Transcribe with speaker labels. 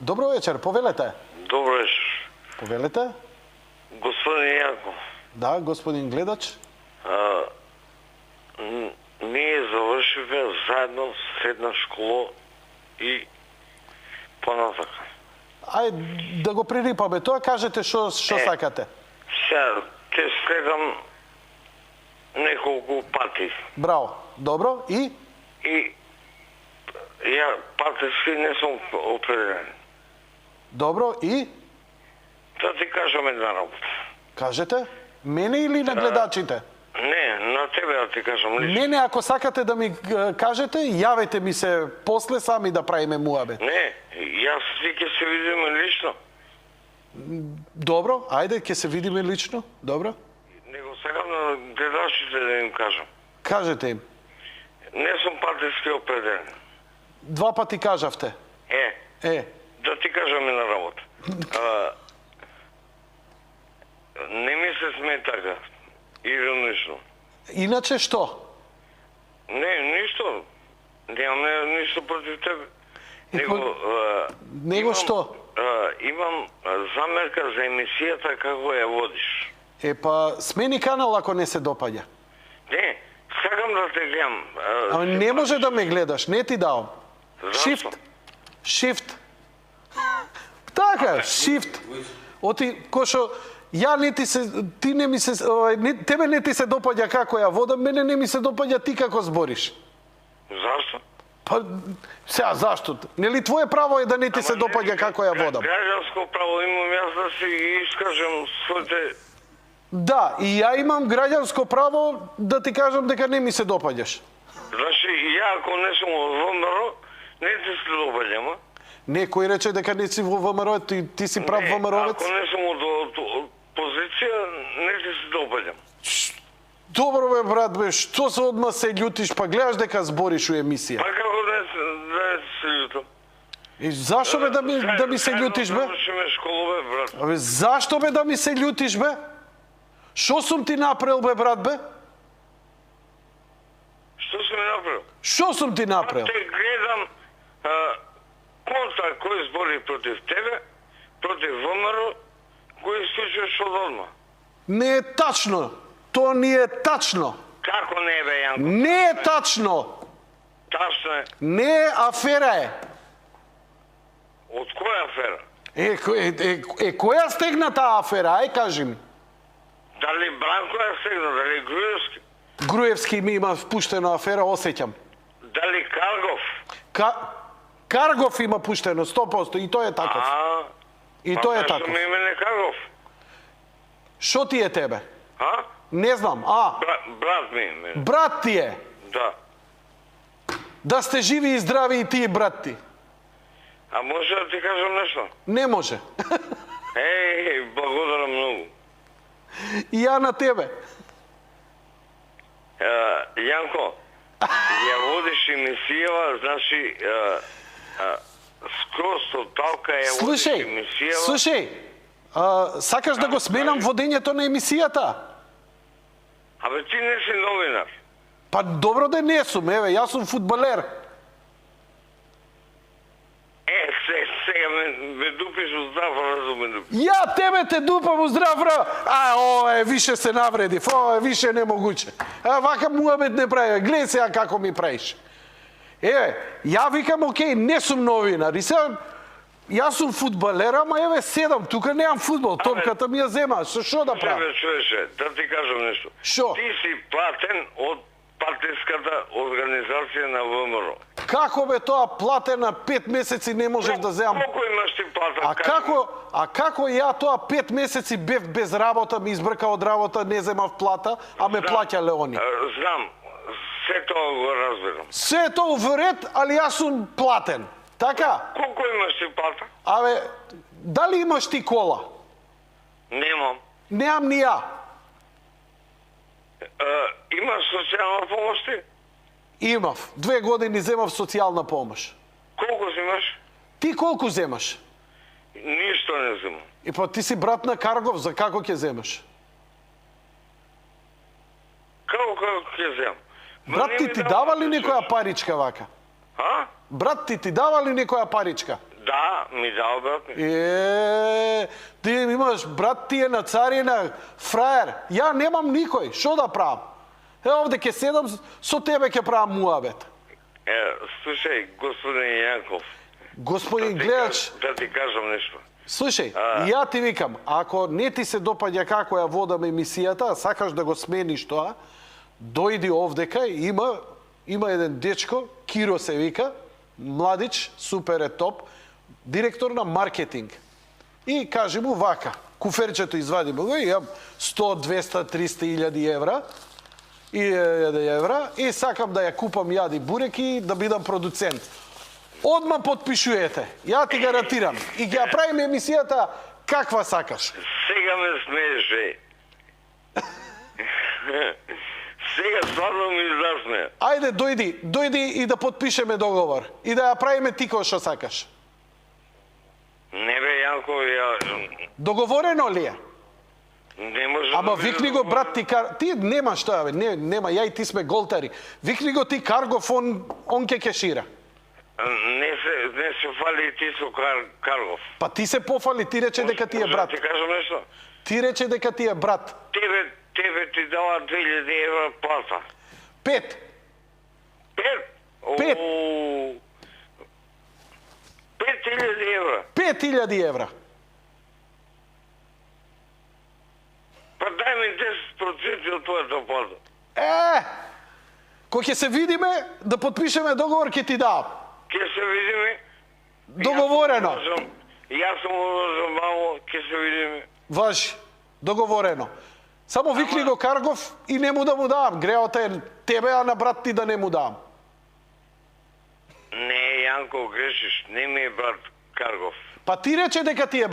Speaker 1: Добро вечер, повелете.
Speaker 2: Добро вечер.
Speaker 1: Повелете?
Speaker 2: Господин Јанко.
Speaker 1: Да, господин гледач.
Speaker 2: Ние завршивме заедно средна школа и понатака.
Speaker 1: Ајде да го пририпаме тоа, кажете што сакате.
Speaker 2: Сега те следам неколку пати.
Speaker 1: Браво. Добро, и?
Speaker 2: И ја партиски не сум определен.
Speaker 1: Добро, и?
Speaker 2: Да ти кажам една работа.
Speaker 1: Кажете? Мене или на гледачите?
Speaker 2: Не, на тебе да ти кажам лично.
Speaker 1: Не, ако сакате да ми кажете, јавете ми се после сами да правиме муабет.
Speaker 2: Не, јас ти ќе се видиме лично.
Speaker 1: Добро, ајде, ќе се видиме лично. Добро.
Speaker 2: Него сакам на гледачите да им кажам.
Speaker 1: Кажете им.
Speaker 2: Не сум партиски определен.
Speaker 1: Два пати кажавте. Да
Speaker 2: ти кажам една работа. Не ми се сме така. Иронично.
Speaker 1: Иначе што?
Speaker 2: Не, ништо. Немам ништо против тебе.
Speaker 1: Него што?
Speaker 2: Имам замерка за емисијата како ја водиш.
Speaker 1: Па смени канал ако не се допаѓа.
Speaker 2: Не, сакам да те гледам.
Speaker 1: Ама не може да ме гледаш, не ти давам.
Speaker 2: Зашто?
Speaker 1: Shift. Така, shift. Оти, кошо, ја не ти се, ти не ми се, тебе не ти се допаѓа како ја водам, мене не ми се допаѓа ти како збориш.
Speaker 2: Зашто?
Speaker 1: Па, сега, зашто? Нели твое право е да не ти се допаѓа како ја водам?
Speaker 2: Граѓанско право имам јас да си искажам своите...
Speaker 1: Да, и ја имам граѓанско право да ти кажам дека не ми се допаѓаш.
Speaker 2: Значи, ја ако не сум во ВМРО, не ти се допаѓам, а?
Speaker 1: Некој рече дека не си во ВМРО, ти си прав ВМРО-вец?
Speaker 2: Ако не сум од позиција, не ти се допаѓам.
Speaker 1: Добро бе, брат, бе, што се одма се љутиш, па гледаш дека збориш у емисија?
Speaker 2: Па како да не се љутам?
Speaker 1: И зашто бе да ми се љутиш, бе?
Speaker 2: Завршиме школове, брат.
Speaker 1: Абе, зашто бе да ми се љутиш, бе? Шо сум ти направил, бе, брат, бе?
Speaker 2: Што си ми направил?
Speaker 1: Шо сум ти направил?
Speaker 2: Те гледам конта кој збори против тебе, против ВМРО, кој исклучуваш од одма.
Speaker 1: Не е тачно. То не е тачно.
Speaker 2: Како не е, бе, Јанко?
Speaker 1: Не е тачно.
Speaker 2: Тачно е.
Speaker 1: Не е, афера е.
Speaker 2: Од која афера?
Speaker 1: Која стегна таа афера? Ај, кажи ми.
Speaker 2: Дали Бранко ја стегна, дали Груевски?
Speaker 1: Груевски ми има пуштено афера, осеќам.
Speaker 2: Дали Каргов?
Speaker 1: Каргов има пуштено, 100%, и тој е таков. И тој е таков.
Speaker 2: Па ми имене Каргов.
Speaker 1: Шо ти е тебе?
Speaker 2: А?
Speaker 1: Не знам,
Speaker 2: Брат ми имене.
Speaker 1: Брат ти е?
Speaker 2: Да.
Speaker 1: Да сте живи и здрави и ти и брат ти.
Speaker 2: А може да ти кажам нешто?
Speaker 1: Не може.
Speaker 2: Благодарам многу.
Speaker 1: И ја на тебе.
Speaker 2: Јанко, ја водиш емисијава, значи, скроз тоталка ја водиш емисијава.
Speaker 1: Слушај, сакаш да го сменам водењето на емисијата?
Speaker 2: Абе, ти не си новинар.
Speaker 1: Па добро да не сум, еве, јас сум фудбалер.
Speaker 2: Сега ме дупиш у здрав разум.
Speaker 1: Ја тебе те дупам у здрав разум. Више се навредив, више немогуче. Вака муабет не прави, гледај сега како ми правиш. Еве, ја викам, окей, не сум новинар. И сега, јас сум фудбалер, ама еве седам, тука немам фудбал, топката ми ја зема, шо да правам?
Speaker 2: Себе, човече, да ти кажам нешто.
Speaker 1: Шо?
Speaker 2: Ти си платен од партиската организација на ВМРО.
Speaker 1: Како бе тоа платена 5 месеци не можев да земам?
Speaker 2: Колку имаш ти плата?
Speaker 1: А како ја тоа 5 месеци бев без работа, ми избрка од работа, не земав плата, а ме плаќале они?
Speaker 2: Знам, се тоа го разбирам.
Speaker 1: Се тоа во ред, али јас сум платен. Така?
Speaker 2: Колку имаш ти плата?
Speaker 1: Абе, дали имаш ти кола?
Speaker 2: Немам.
Speaker 1: Немам ни ја.
Speaker 2: Имаш социјална помош ти?
Speaker 1: Имав. 2 години земав социјална помош.
Speaker 2: Колку земаш?
Speaker 1: Ти колку земаш?
Speaker 2: Ништо не земам.
Speaker 1: И па ти си брат на Каргов, за како ќе земаш?
Speaker 2: Како ќе земам?
Speaker 1: Брат ти дава ли некоја паричка вака?
Speaker 2: А?
Speaker 1: Брат ти дава ли некоја паричка?
Speaker 2: Да, ми дал брат ми.
Speaker 1: Ти имаш брат, ти е на царина, фраер. Ја немам никој, што да правам? Овде ќе седам, со тебе ќе правам муабет.
Speaker 2: Слушај, господин Јанков.
Speaker 1: Господин гледач,
Speaker 2: Да ти кажам нешто.
Speaker 1: слушај, ја ти викам, ако не ти се допаѓа како ја водам емисијата, а сакаш да го смениш тоа, дојди овдека, има еден дечко, Киро се вика, младич, супер е топ, директор на маркетинг. И кажи му вака, куферчето извади му го, имам 100, 200, 300 илјади евра, и сакам да ја купам јади буреки да бидам продуцент. Одма подпишуете, ја ти гарантирам. И ќе ја правим емисијата каква сакаш.
Speaker 2: Сега ме смееше. Сега стварно ми засме.
Speaker 1: Ајде, дојди и да подпишеме договор. И да ја правиме ти кој што сакаш.
Speaker 2: Не бе, Јанко,
Speaker 1: Договорено ли е?
Speaker 2: не може
Speaker 1: Ама
Speaker 2: да биде
Speaker 1: викни го брат ти немаш тоа бе, нема, ја и ти сме голтари. Викни го ти Каргов, он ке кешира.
Speaker 2: Не се фали ти со Каргов.
Speaker 1: Па ти се пофали, ти рече дека ти е брат.
Speaker 2: Ти кажам нешто?
Speaker 1: Ти рече дека ти е брат.
Speaker 2: Тебе ти дава 2000 евра плата.
Speaker 1: 5.
Speaker 2: 5? 5000 евра.
Speaker 1: 5000 евра.
Speaker 2: Па дај ми 10% од твојата плата.
Speaker 1: Кој ќе се видиме, да подпишеме договор, ќе ти дам.
Speaker 2: Ќе се видиме.
Speaker 1: Договорено.
Speaker 2: Јас сум уложил мамо, ќе се видиме.
Speaker 1: Важи. Договорено. Само викни го Каргов и не му да му дам. Греота е тебе, а на брат ти да не му дам.
Speaker 2: Не, Јанко, грешиш. Не ми е брат Каргов.
Speaker 1: Па ти рече дека ти е брат.